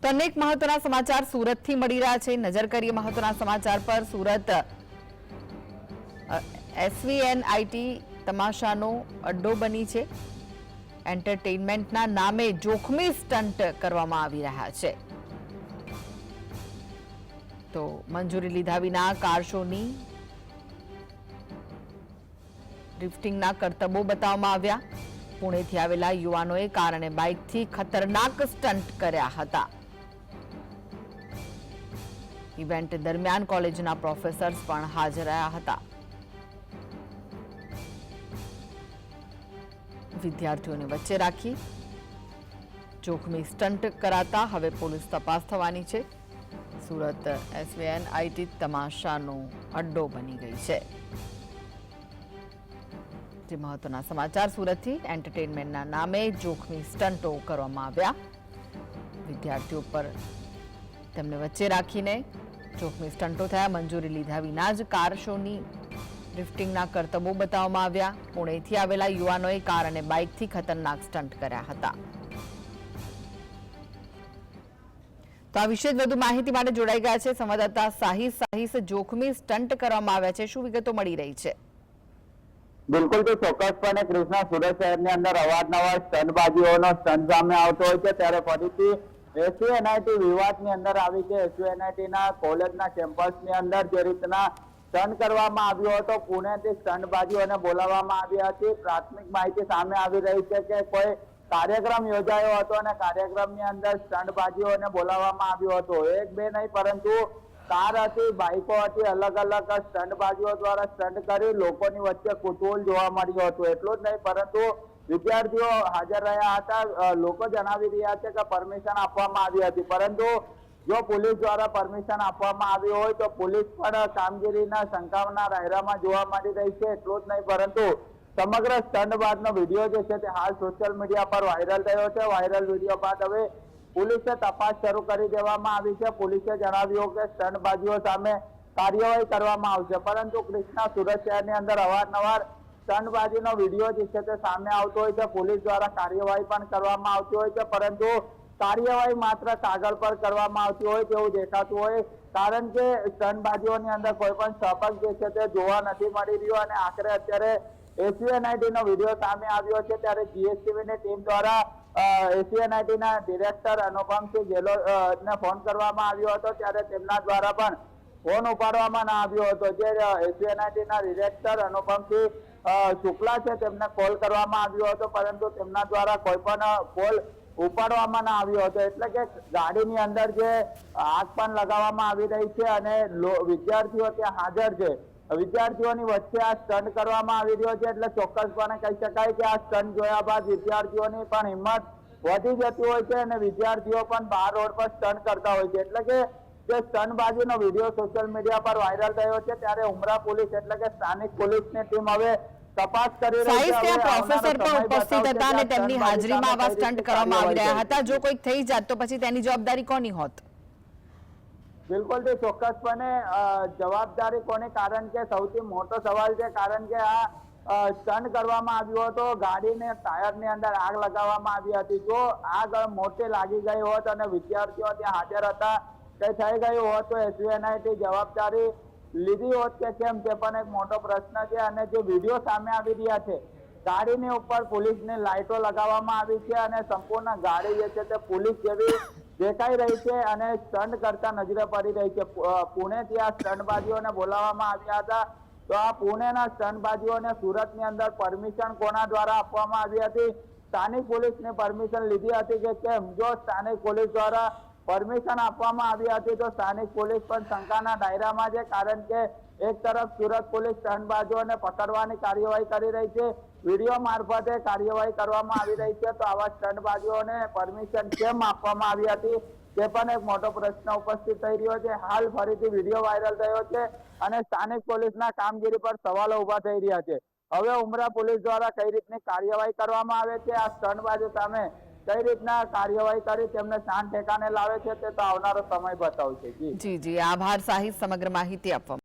અનેક મહત્વના સમાચાર સુરતથી મળી રહ્યા છે। નજર કરીએ મહત્વના સમાચાર પર। સુરત એસવીએનઆઈટી તમાશાનો અડ્ડો બની છે। એન્ટરટેઇનમેન્ટના નામે જોખમી સ્ટન્ટ કરવામાં આવી રહ્યા છે। તો મંજૂરી લીધા વિના કાર શોની ડ્રિફ્ટિંગના કરતબો બતાવવામાં આવ્યા। પુણેથી આવેલા યુવાનોએ કાર અને બાઇકથી ખતરનાક સ્ટન્ટ કર્યા હતા। ઇવેન્ટ દરમિયાન કોલેજના પ્રોફેસર્સ પણ હાજર રહ્યા હતા। વિદ્યાર્થીઓને વચ્ચે રાખી જોખમી સ્ટન્ટ કરાતા હવે પોલીસ તપાસ થવાની છે। સુરત એસવીએનઆઈટી તમાશાનો અડ્ડો બની ગઈ છે। જે મહત્વના સમાચાર સુરતથી એન્ટરટેનમેન્ટના નામે જોખમી સ્ટન્ટો કરવામાં આવ્યા। વિદ્યાર્થીઓ પર તેમને વચ્ચે રાખીને જોખમી સ્ટન્ટો થયા। મંજૂરી લીધા વિના જ કાર શોની ડ્રિફ્ટિંગના કરતબો બતાવવામાં આવ્યા। પુણેથી આવેલા યુવાનોએ કાર અને બાઇકથી ખતરનાક સ્ટન્ટ કર્યા હતા। તો આ વિશે વધુ માહિતી માટે જોડાઈ ગયા છે સંવાદદાતા સાહિસ। જોખમી સ્ટન્ટ કરવામાં આવ્યા છે, શું વિગતો મળી રહી છે? બિલકુલ, તો ચોક્કસપણે કૃષ્ણા, સુરત શહેરની અંદર અવારનવાર સ્ટન્ટબાજીઓનો સ્ટન્ટ સામે આવતો હોય છે, ત્યારે ફરીથી એસવીએનઆઈટી વિવાદની અંદર આવી છે। એસવીએનઆઈટીના કોલેજના કેમ્પસની અંદર જે રીતના સ્ટન્ટ કરવામાં આવ્યો હતો, પુણેથી સ્ટન્ટબાજીઓને બોલાવવામાં આવી હતી। પ્રાથમિક માહિતી સામે આવી રહી છે કે કોઈ કાર્યક્રમ યોજાયો હતો અને કાર્યક્રમની અંદર સ્ટન્ટબાજીઓને બોલાવવામાં આવ્યો હતો। એક બે નહીં પરંતુ કાર હતી, બાઇકો હતી, અલગ અલગ સ્ટન્ટબાજીઓ દ્વારા સ્ટન્ટ કરી લોકોની વચ્ચે કુતૂહલ જોવા મળ્યું હતું। એટલું જ નહીં પરંતુ વિદ્યાર્થીઓ હાજર રહ્યા હતા। લોકો જણાવી રહ્યા છે કે પરમિશન આપવામાં આવી હતી, પરંતુ જો પોલીસ દ્વારા પરમિશન આપવામાં આવી હોય તો પોલીસ પણ કામગીરીના શંકાના દાયરામાં જોવા મળી રહી છે। એટલું જ નહીં પરંતુ સમગ્ર સ્ટન્ટ બાદનો વિડીયો જે છે તે હાલ સોશિયલ મીડિયા પર વાયરલ થયો છે। વાયરલ વિડીયો બાદ હવે પોલીસે તપાસ શરૂ કરી દેવામાં આવી છે। પોલીસે જણાવ્યું કે સ્ટન્ટબાજીઓ સામે કાર્યવાહી કરવામાં આવશે, પરંતુ કૃષ્ણા, સુરત શહેરની અંદર અવારનવાર સ્ટન્ટબાજીનો વિડીયો જે છે તે સામે આવતો હોય છે। પોલીસ દ્વારા કાર્યવાહી પણ કરવામાં આવતી હોય છે, પરંતુ કાર્યવાહી માત્ર કાગળ પર કરવામાં આવતી હોય તેવું દેખાતું હોય, કારણ કે સ્ટન્ટબાજીઓની અંદર કોઈ પણ સપક જે છે તે જોવા નથી મળી રહ્યો। અને આખરે અત્યારે એસવીએનઆઈટીનો વિડીયો સામે આવ્યો છે, ત્યારે જીએસટીવીની ટીમ દ્વારા એસવીએનઆઈટીના ડિરેક્ટર અનુપમસિંહ ગેહલોતને ફોન કરવામાં આવ્યો હતો, ત્યારે તેમના દ્વારા પણ ફોન ઉપાડવામાં ના આવ્યો હતો। જે એસવીએનઆઈટીના ડિરેક્ટર અનુપમસિંહ શુક્લા છે તેમને કોલ કરવામાં આવ્યો હતો, પરંતુ તેમના દ્વારા કોઈ પણ કોલ ઉપાડવામાં ના આવ્યો હતો। એટલે કે ગાડીની અંદર જે આગ પણ લગાવવામાં આવી રહી છે અને વિદ્યાર્થીઓ ત્યાં હાજર છે, વિદ્યાર્થીઓની વચ્ચે આ સ્ટન્ટ કરવામાં આવી રહ્યો છે। એટલે ચોક્કસપણે કહી શકાય કે આ સ્ટન્ટ જોયા બાદ વિદ્યાર્થીઓની પણ હિંમત વધી જતી હોય છે અને વિદ્યાર્થીઓ પણ બહાર રોડ પર સ્ટન્ટ કરતા હોય છે। એટલે કે જે સ્ટન્ટબાજીનો વિડીયો સોશિયલ મીડિયા પર વાયરલ થયો છે, ત્યારે ઉમરા પોલીસ એટલે કે સ્થાનિક પોલીસની ટીમ હવે તપાસ કરી રહી છે। પ્રોફેસર પણ ઉપસ્થિત હતા અને તેમની હાજરીમાં આવા સ્ટન્ટ કરવામાં આવી રહ્યા હતા। જો કોઈ થઈ જાત તો પછી તેની જવાબદારી કોની હોત? બિલકુલ, તે ચોક્કસપણે જવાબદારી કોની, કારણ કે સૌથી મોટો સવાલ છે, કારણ કે આ સ્ટન્ટ કરવામાં આવ્યો હતો, ગાડીને ટાયરની અંદર આગ લગાવવામાં આવી હતી। જો આગ મોટી લાગી ગઈ હોત અને વિદ્યાર્થીઓ ત્યાં હાજર હતા, કઈ થઈ ગયું હોત તો એસવીએનઆઈટી જવાબદારી લીધી હોત કે કેમ, તે પણ એક મોટો પ્રશ્ન છે। અને જે વિડીયો સામે આવી રહ્યા છે, ગાડીની ઉપર પોલીસની લાઇટો લગાવવામાં આવી છે અને સંપૂર્ણ ગાડી જે છે તે પોલીસ જેવી દેખાઈ રહી છે અને સ્ટન્ટ કરતા નજરે પડી રહી છે। પુણેથી આ સ્ટન્ટબાજીઓને બોલાવવામાં આવ્યા હતા, તો આ પુણેના સ્ટન્ટબાજીઓને સુરતની અંદર પરમિશન કોના દ્વારા આપવામાં આવી હતી? સ્થાનિક પોલીસની પરમિશન લીધી હતી કે કેમ? જો સ્થાનિક પોલીસ દ્વારા પરમિશન આપવામાં આવી હતી તો સ્થાનિક પોલીસ પણ શંકાના દાયરામાં છે, કારણ કે એક તરફ સુરત પોલીસ સ્ટન્ટબાજોને પકડવાની કાર્યવાહી કરી રહી છે, વિડીયો મારફતે કાર્યવાહી કરવામાં આવી રહી છે, તો આવા સ્ટન્ટબાજોને પરમિશન કેમ આપવામાં આવી હતી તે પણ એક મોટો પ્રશ્ન ઉપસ્થિત થઈ રહ્યો છે। હાલ ફરીથી વિડીયો વાયરલ થયો છે અને સ્થાનિક પોલીસના કામગીરી પર સવાલો ઉભા થઈ રહ્યા છે। હવે ઉમરા પોલીસ દ્વારા કઈ રીતની કાર્યવાહી કરવામાં આવે છે, આ સ્ટન્ટબાજો સામે કઈ રીતના કાર્યવાહી કરી તેમને શાંત ઠેકાને લાવે છે, તે તો આવનારો સમય બતાવશે। જી, આભાર સાહિસ સમગ્ર માહિતી આપવા